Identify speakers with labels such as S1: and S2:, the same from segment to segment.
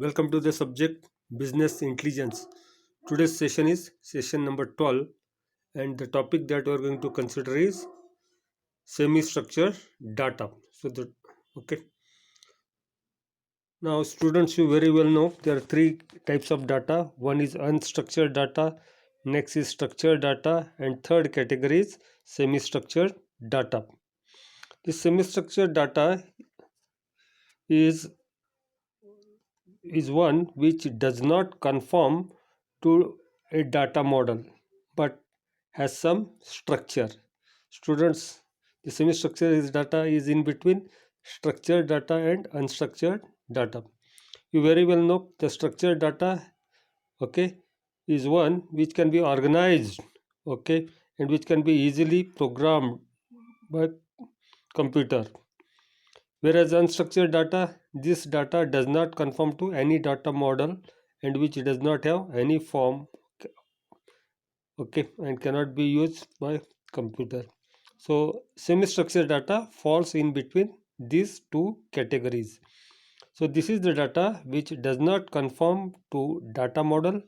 S1: Welcome to the subject Business Intelligence. Today's session is session number 12, and the topic that we are going to consider is semi-structured data. Okay. Now, students, you very well know there are three types of data. One is unstructured data, next is structured data, and third category is semi-structured data. This semi-structured data is is one which does not conform to a data model but has some structure. Students, the semi structure is data is in between structured data and unstructured data. You very well know the structured data, okay, is one which can be organized, okay, and which can be easily programmed by computer. Whereas unstructured data, this data does not conform to any data model and which does not have any form, okay, and cannot be used by computer. So semi-structured data falls in between these two categories. So this is the data which does not conform to data model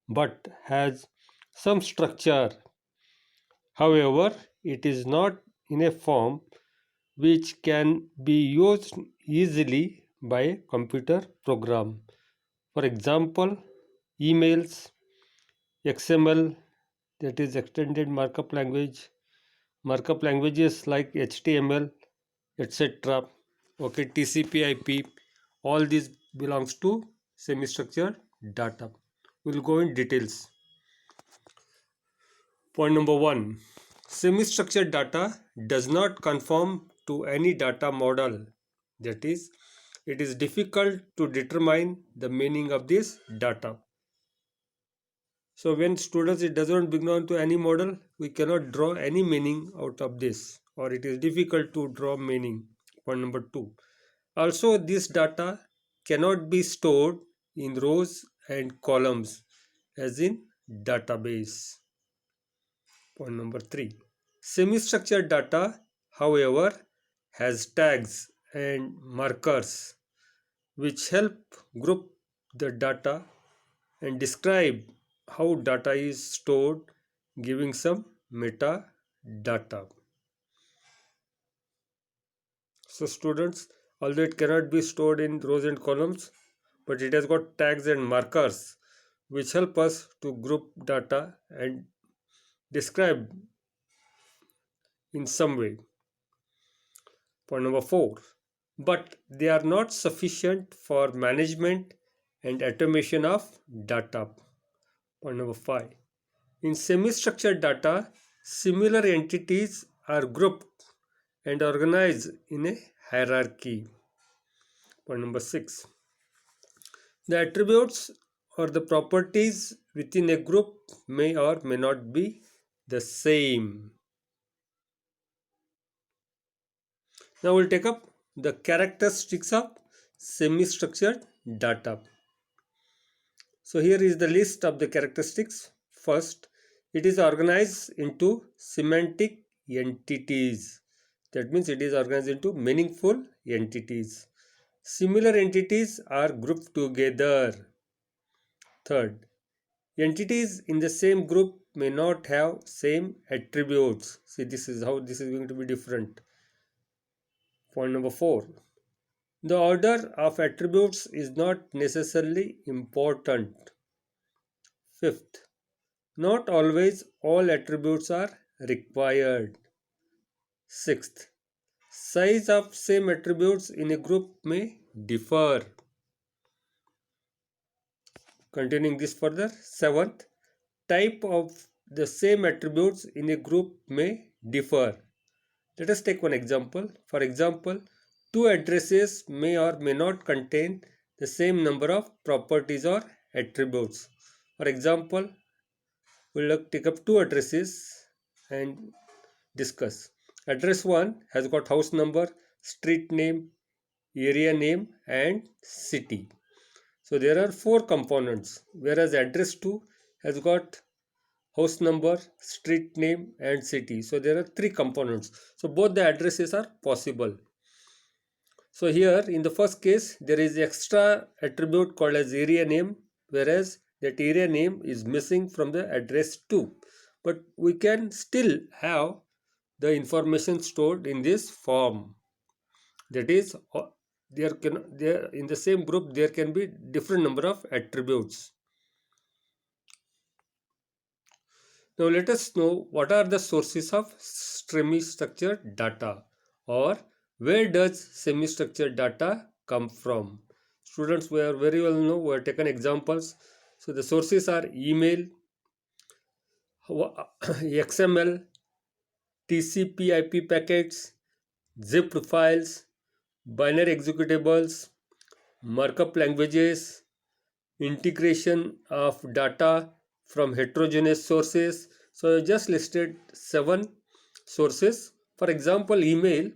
S1: but has some structure. However, it is not in a form which can be used easily by a computer program. For example, emails, XML, that is extended markup languages like HTML, etc. Okay, TCP/IP, all these belongs to semi-structured data. We'll go in details. Point number one, semi-structured data does not conform to any data model. That is, it is difficult to determine the meaning of this data. So when students it doesn't belong to any model, we cannot draw any meaning out of this, or it is difficult to draw meaning. Point number two. Also, this data cannot be stored in rows and columns as in database. Point number three. Semi-structured data, however, has tags and markers which help group the data and describe how data is stored, giving some metadata. So students, although it cannot be stored in rows and columns, but it has got tags and markers which help us to group data and describe in some way. Point number four. But they are not sufficient for management and automation of data. Point number five. In semi-structured data, similar entities are grouped and organized in a hierarchy. Point number six. The attributes or the properties within a group may or may not be the same. Now we'll take up the characteristics of semi-structured data. So here is the list of the characteristics. First, it is organized into semantic entities. That means it is organized into meaningful entities. Similar entities are grouped together. Third, entities in the same group may not have same attributes. See, this is how this is going to be different. Point number four. The order of attributes is not necessarily important. Fifth, not always all attributes are required. Sixth, size of same attributes in a group may differ. Continuing this further. Seventh, type of the same attributes in a group may differ. Let us take one example. For example, two addresses may or may not contain the same number of properties or attributes. For example, we'll take up two addresses and discuss. Address 1 has got house number, street name, area name and city. So there are four components, whereas address 2 has got house number, street name and city. So there are three components. So both the addresses are possible. So here in the first case there is extra attribute called as area name, whereas that area name is missing from the address 2. But we can still have the information stored in this form. That is, there in the same group there can be different number of attributes. Now let us know what are the sources of semi-structured data, or where does semi-structured data come from. Students, we are very well know, we have taken examples. So the sources are email, XML, TCP/IP packets, zipped files, binary executables, markup languages, integration of data from heterogeneous sources. So I just listed 7 sources. For example, email.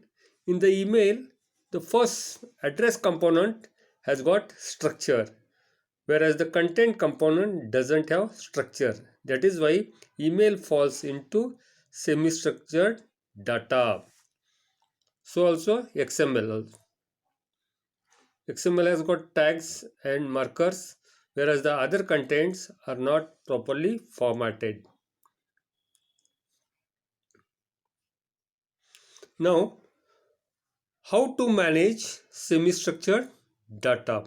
S1: In the email, the first address component has got structure, whereas the content component doesn't have structure. That is why email falls into semi-structured data. So also XML. XML has got tags and markers, whereas the other contents are not properly formatted. Now, how to manage semi-structured data?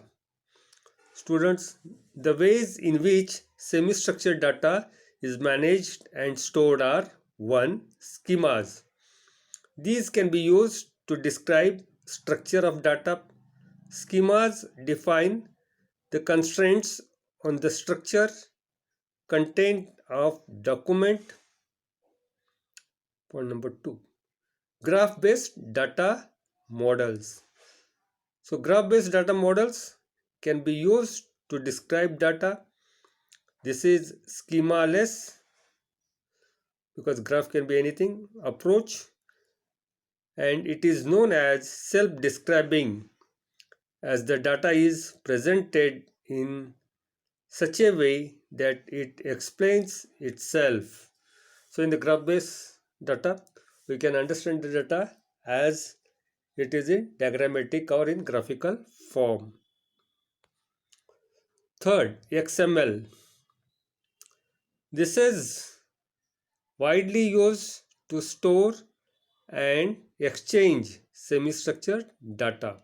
S1: Students, the ways in which semi-structured data is managed and stored are: 1. Schemas. These can be used to describe structure of data. Schemas define the constraints on the structure, content of document. Point number 2. Graph-based data models. So graph-based data models can be used to describe data. This is schema-less, because graph can be anything, approach, and it is known as self-describing, as the data is presented in such a way that it explains itself. So in the graph-based data, we can understand the data as it is in diagrammatic or in graphical form. Third, XML. This is widely used to store and exchange semi-structured data.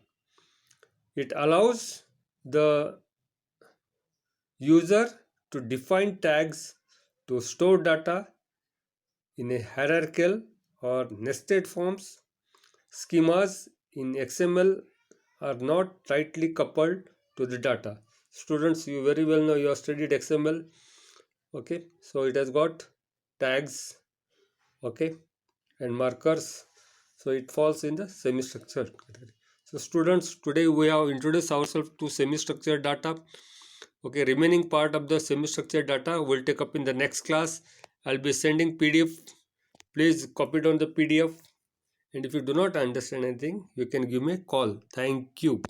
S1: It allows the user to define tags to store data in a hierarchical or nested forms. Schemas in XML are not tightly coupled to the data. Students, you very well know, you have studied XML. Okay, so it has got tags, okay, and markers, so it falls in the semi-structured category. So students, today we have introduced ourselves to semi-structured data. Okay, remaining part of the semi-structured data we'll take up in the next class. I'll be sending PDF. Please copy down the PDF, and if you do not understand anything, you can give me a call. Thank you.